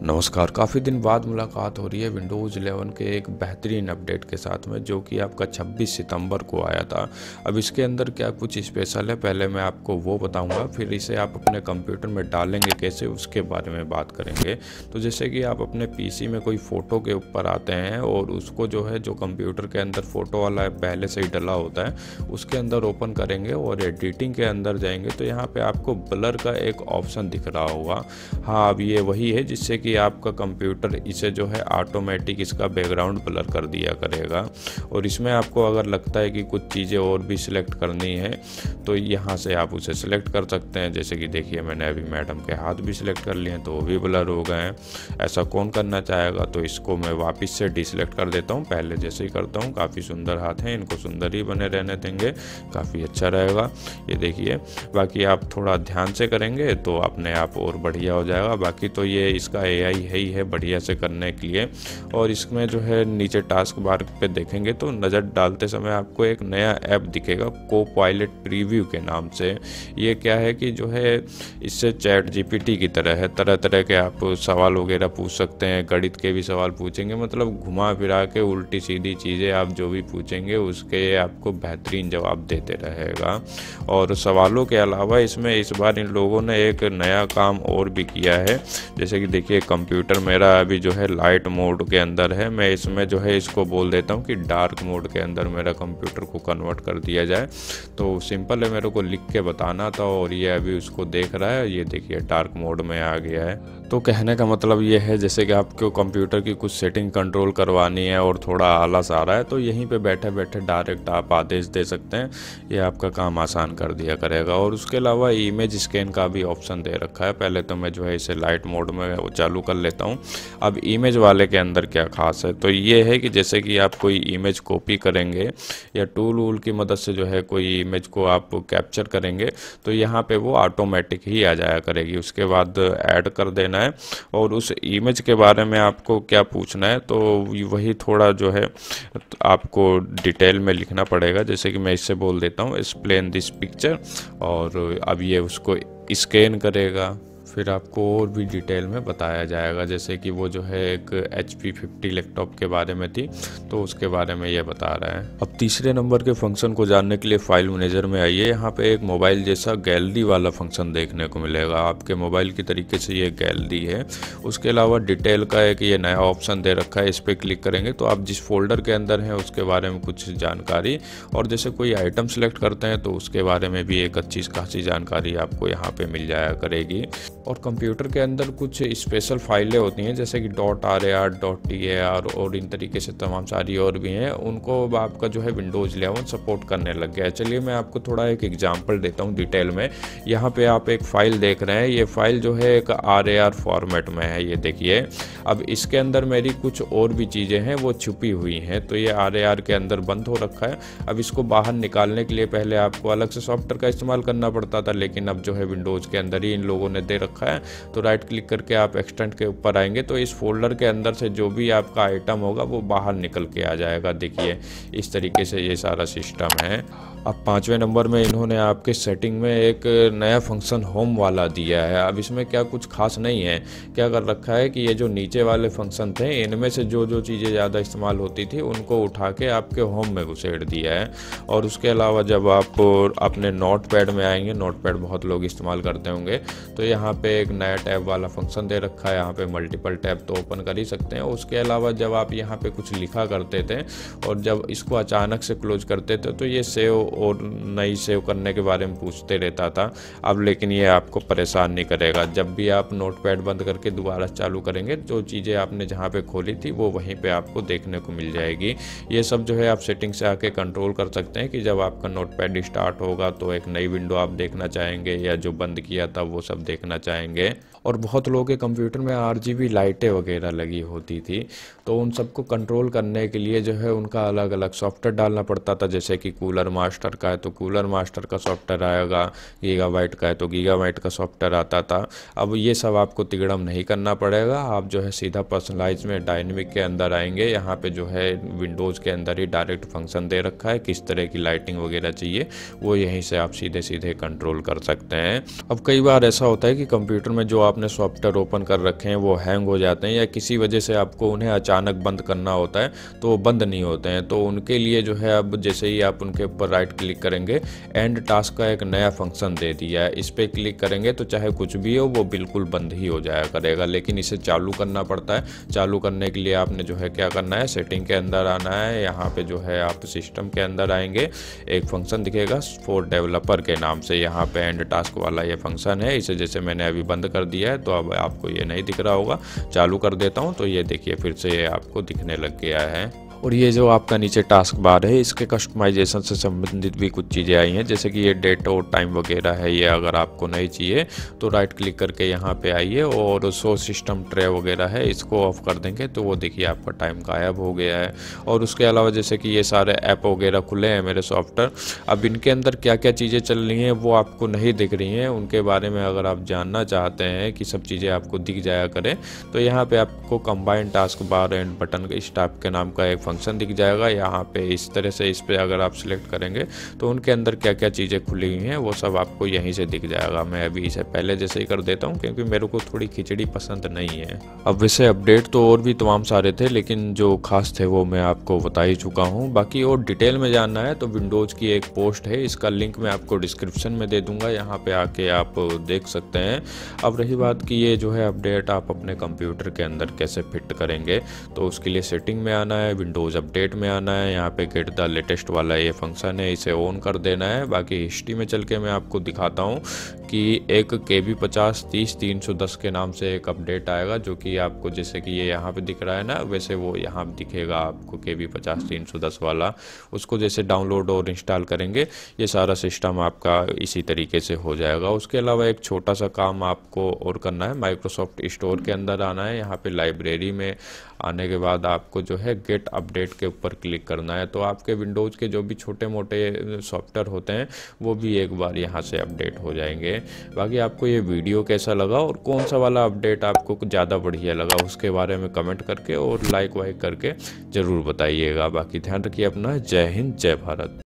नमस्कार। काफ़ी दिन बाद मुलाकात हो रही है विंडोज़ 11 के एक बेहतरीन अपडेट के साथ में, जो कि आपका 26 सितंबर को आया था। अब इसके अंदर क्या कुछ स्पेशल है, पहले मैं आपको वो बताऊंगा, फिर इसे आप अपने कंप्यूटर में डालेंगे कैसे उसके बारे में बात करेंगे। तो जैसे कि आप अपने पीसी में कोई फ़ोटो के ऊपर आते हैं और उसको जो कंप्यूटर के अंदर फ़ोटो वाला पहले से ही डला होता है उसके अंदर ओपन करेंगे और एडिटिंग के अंदर जाएंगे तो यहाँ पर आपको ब्लर का एक ऑप्शन दिख रहा होगा। हाँ, अब ये वही है जिससे कि आपका कंप्यूटर इसे ऑटोमेटिक इसका बैकग्राउंड ब्लर कर दिया करेगा। और इसमें आपको अगर लगता है कि कुछ चीज़ें और भी सिलेक्ट करनी है तो यहाँ से आप उसे सिलेक्ट कर सकते हैं। जैसे कि देखिए, मैंने अभी मैडम के हाथ भी सिलेक्ट कर लिए हैं तो वो भी ब्लर हो गए हैं। ऐसा कौन करना चाहेगा, तो इसको मैं वापस से डिसलेक्ट कर देता हूँ, पहले जैसे ही करता हूँ। काफ़ी सुंदर हाथ हैं, इनको सुंदर ही बने रहने देंगे, काफ़ी अच्छा रहेगा। ये देखिए, बाकी आप थोड़ा ध्यान से करेंगे तो अपने आप और बढ़िया हो जाएगा। बाकी तो ये इसका एआई है ही है बढ़िया से करने के लिए। और इसमें नीचे टास्क बार पे देखेंगे तो नज़र डालते समय आपको एक नया ऐप दिखेगा कोपायलट प्रीव्यू के नाम से। ये क्या है कि इससे चैट जीपीटी की तरह है, तरह तरह के आप सवाल वगैरह पूछ सकते हैं, गणित के भी सवाल पूछेंगे, मतलब घुमा फिरा के उल्टी सीधी चीज़ें आप जो भी पूछेंगे उसके आपको बेहतरीन जवाब देते रहेगा। और सवालों के अलावा इसमें इस बार इन लोगों ने एक नया काम और भी किया है। जैसे कि देखिए, कंप्यूटर मेरा अभी लाइट मोड के अंदर है। मैं इसमें इसको बोल देता हूँ कि डार्क मोड के अंदर मेरा कंप्यूटर को कन्वर्ट कर दिया जाए। तो सिंपल है, मेरे को लिख के बताना था और ये अभी उसको देख रहा है। ये देखिए, डार्क मोड में आ गया है। तो कहने का मतलब ये है, जैसे कि आपको कंप्यूटर की कुछ सेटिंग कंट्रोल करवानी है और थोड़ा आलस आ रहा है तो यहीं पे बैठे बैठे डायरेक्ट आप आदेश दे सकते हैं। ये आपका काम आसान कर दिया करेगा। और उसके अलावा इमेज स्कैन का भी ऑप्शन दे रखा है। पहले तो मैं इसे लाइट मोड में चालू कर लेता हूँ। अब इमेज वाले के अंदर क्या खास है, तो ये है कि जैसे कि आप कोई इमेज कॉपी करेंगे या टूल वूल की मदद से कोई इमेज को आप कैप्चर करेंगे तो यहाँ पे वो ऑटोमेटिक ही आ जाया करेगी। उसके बाद ऐड कर देना है और उस इमेज के बारे में आपको क्या पूछना है तो वही थोड़ा आपको डिटेल में लिखना पड़ेगा। जैसे कि मैं इससे बोल देता हूँ एक्सप्लेन दिस पिक्चर, और अब ये उसको स्कैन करेगा, फिर आपको और भी डिटेल में बताया जाएगा। जैसे कि वो एक HP 50 लैपटॉप के बारे में थी तो उसके बारे में ये बता रहा है। अब तीसरे नंबर के फंक्शन को जानने के लिए फाइल मैनेजर में आइए। यहाँ पे एक मोबाइल जैसा गैलरी वाला फंक्शन देखने को मिलेगा। आपके मोबाइल की तरीके से ये गैलरी है। उसके अलावा डिटेल का एक ये नया ऑप्शन दे रखा है। इस पर क्लिक करेंगे तो आप जिस फोल्डर के अंदर हैं उसके बारे में कुछ जानकारी, और जैसे कोई आइटम सेलेक्ट करते हैं तो उसके बारे में भी एक अच्छी खासी जानकारी आपको यहाँ पे मिल जाया करेगी। और कंप्यूटर के अंदर कुछ स्पेशल फाइलें होती हैं जैसे कि .rar, .tar और इन तरीके से तमाम सारी और भी हैं। उनको आपका विंडोज़ 11 सपोर्ट करने लग गया है। चलिए मैं आपको थोड़ा एक एग्जांपल देता हूँ डिटेल में। यहाँ पे आप एक फ़ाइल देख रहे हैं। ये फ़ाइल एक RAR फॉर्मेट में है। ये देखिए, अब इसके अंदर मेरी कुछ और भी चीज़ें हैं वो छुपी हुई हैं। तो ये RAR के अंदर बंद हो रखा है। अब इसको बाहर निकालने के लिए पहले आपको अलग से सॉफ्टवेयर का इस्तेमाल करना पड़ता था, लेकिन अब विंडोज़ के अंदर ही इन लोगों ने दे रखा है। तो राइट क्लिक करके आप एक्सटेंड के ऊपर आएंगे तो इस फोल्डर के अंदर से जो भी आपका आइटम होगा वो बाहर निकल के आ जाएगा। देखिए, इस तरीके से ये सारा सिस्टम है। अब 5वें नंबर में इन्होंने आपके सेटिंग में एक नया फंक्शन होम वाला दिया है। अब इसमें क्या कुछ खास नहीं है। क्या कर रखा है कि ये जो नीचे वाले फंक्शन थे इनमें से जो चीज़ें ज़्यादा इस्तेमाल होती थी उनको उठा के आपके होम में घुसेड़ दिया है। और उसके अलावा जब आप अपने नोटपैड में आएंगे, नोटपैड बहुत लोग इस्तेमाल करते होंगे, तो यहाँ पे एक नया टैब वाला फंक्शन दे रखा है। यहाँ पे मल्टीपल टैब तो ओपन कर ही सकते हैं। उसके अलावा जब आप यहाँ पे कुछ लिखा करते थे और जब इसको अचानक से क्लोज करते थे तो ये सेव और नई सेव करने के बारे में पूछते रहता था। अब लेकिन ये आपको परेशान नहीं करेगा। जब भी आप नोटपैड बंद करके दोबारा चालू करेंगे जो चीज़ें आपने जहाँ पे खोली थी वो वहीं पे आपको देखने को मिल जाएगी। ये सब आप सेटिंग से आके कंट्रोल कर सकते हैं कि जब आपका नोटपैड स्टार्ट होगा तो एक नई विंडो आप देखना चाहेंगे या जो बंद किया था वो सब देखना चाहेंगे। और बहुत लोगों के कंप्यूटर में RGB लाइटें वगैरह लगी होती थी तो उन सबको कंट्रोल करने के लिए उनका अलग अलग सॉफ्टवेयर डालना पड़ता था। जैसे कि कूलर मास्टर का है तो कूलर मास्टर का सॉफ्टवेयर आएगा, गीगाबाइट का है तो गीगाबाइट का सॉफ्टवेयर आता था। अब ये सब आपको तिगड़म नहीं करना पड़ेगा। आप सीधा पर्सनलाइज में डायनेमिक के अंदर आएंगे। यहाँ पे विंडोज़ के अंदर ही डायरेक्ट फंक्शन दे रखा है किस तरह की लाइटिंग वगैरह चाहिए, वो यहीं से आप सीधे सीधे कंट्रोल कर सकते हैं। अब कई बार ऐसा होता है कि कंप्यूटर में जो आपने सॉफ्टवेयर ओपन कर रखे हैं वो हैंग हो जाते हैं या किसी वजह से आपको उन्हें अचानक बंद करना होता है तो वो बंद नहीं होते हैं, तो उनके लिए जो है अब जैसे ही आप उनके ऊपर राइट क्लिक करेंगे, एंड टास्क का एक नया फंक्शन दे दिया है। इस पर क्लिक करेंगे तो चाहे कुछ भी हो वो बिल्कुल बंद ही हो जाया करेगा, लेकिन इसे चालू करना पड़ता है। चालू करने के लिए आपने जो है क्या करना है, सेटिंग के अंदर आना है। यहाँ पे जो है आप सिस्टम के अंदर आएंगे, एक फंक्शन दिखेगा फॉर डेवलपर के नाम से, यहाँ पे एंड टास्क वाला ये फंक्शन है। इसे जैसे मैंने अभी बंद कर दिया है तो अब आपको ये नहीं दिख रहा होगा। चालू कर देता हूँ तो ये देखिए फिर से ये आपको दिखने लग गया है। और ये जो आपका नीचे टास्क बार है, इसके कस्टमाइजेशन से संबंधित भी कुछ चीज़ें आई हैं, जैसे कि ये डेट और टाइम वगैरह है। ये अगर आपको नहीं चाहिए तो राइट क्लिक करके यहाँ पे आइए और शो सिस्टम ट्रे वगैरह है, इसको ऑफ कर देंगे तो वो देखिए आपका टाइम गायब हो गया है। और उसके अलावा जैसे कि ये सारे ऐप वगैरह खुले हैं मेरे सॉफ्टवेयर, अब इनके अंदर क्या क्या चीज़ें चल रही हैं वो आपको नहीं दिख रही हैं। उनके बारे में अगर आप जानना चाहते हैं कि सब चीज़ें आपको दिख जाया करें तो यहाँ पे आपको combined task bar and button इस टाइप के नाम का एक फंक्शन दिख जाएगा। यहाँ पे इस तरह से इस पे अगर आप सिलेक्ट करेंगे तो उनके अंदर क्या क्या चीज़ें खुली हुई हैं वो सब आपको यहीं से दिख जाएगा। मैं अभी इसे पहले जैसे ही कर देता हूँ क्योंकि मेरे को थोड़ी खिचड़ी पसंद नहीं है। अब वैसे अपडेट तो और भी तमाम सारे थे, लेकिन जो खास थे वो मैं आपको बता ही चुका हूँ। बाकी और डिटेल में जानना है तो विंडोज़ की एक पोस्ट है, इसका लिंक मैं आपको डिस्क्रिप्शन में दे दूँगा, यहाँ पे आके आप देख सकते हैं। अब रही बात कि ये जो है अपडेट आप अपने कंप्यूटर के अंदर कैसे फिट करेंगे, तो उसके लिए सेटिंग में आना है, विंडोज़ अपडेट में आना है, यहाँ पे गेट द लेटेस्ट वाला ये फंक्शन है, इसे ऑन कर देना है। बाकी हिस्ट्री में चल के मैं आपको दिखाता हूँ कि एक KB50 30 310 के नाम से एक अपडेट आएगा, जो कि आपको जैसे कि ये यहाँ पे दिख रहा है ना, वैसे वो यहाँ दिखेगा आपको KB50 310 वाला। उसको जैसे डाउनलोड और इंस्टॉल करेंगे ये सारा सिस्टम आपका इसी तरीके से हो जाएगा। उसके अलावा एक छोटा सा काम आपको और करना है, माइक्रोसॉफ्ट स्टोर के अंदर आना है। यहाँ पे लाइब्रेरी में आने के बाद आपको जो है गेट अपडेट के ऊपर क्लिक करना है, तो आपके विंडोज़ के जो भी छोटे मोटे सॉफ्टवेयर होते हैं वो भी एक बार यहाँ से अपडेट हो जाएंगे। बाकी आपको ये वीडियो कैसा लगा और कौन सा वाला अपडेट आपको ज़्यादा बढ़िया लगा उसके बारे में कमेंट करके और लाइक वाइक करके ज़रूर बताइएगा। बाकी ध्यान रखिए अपना। जय हिंद, जय भारत।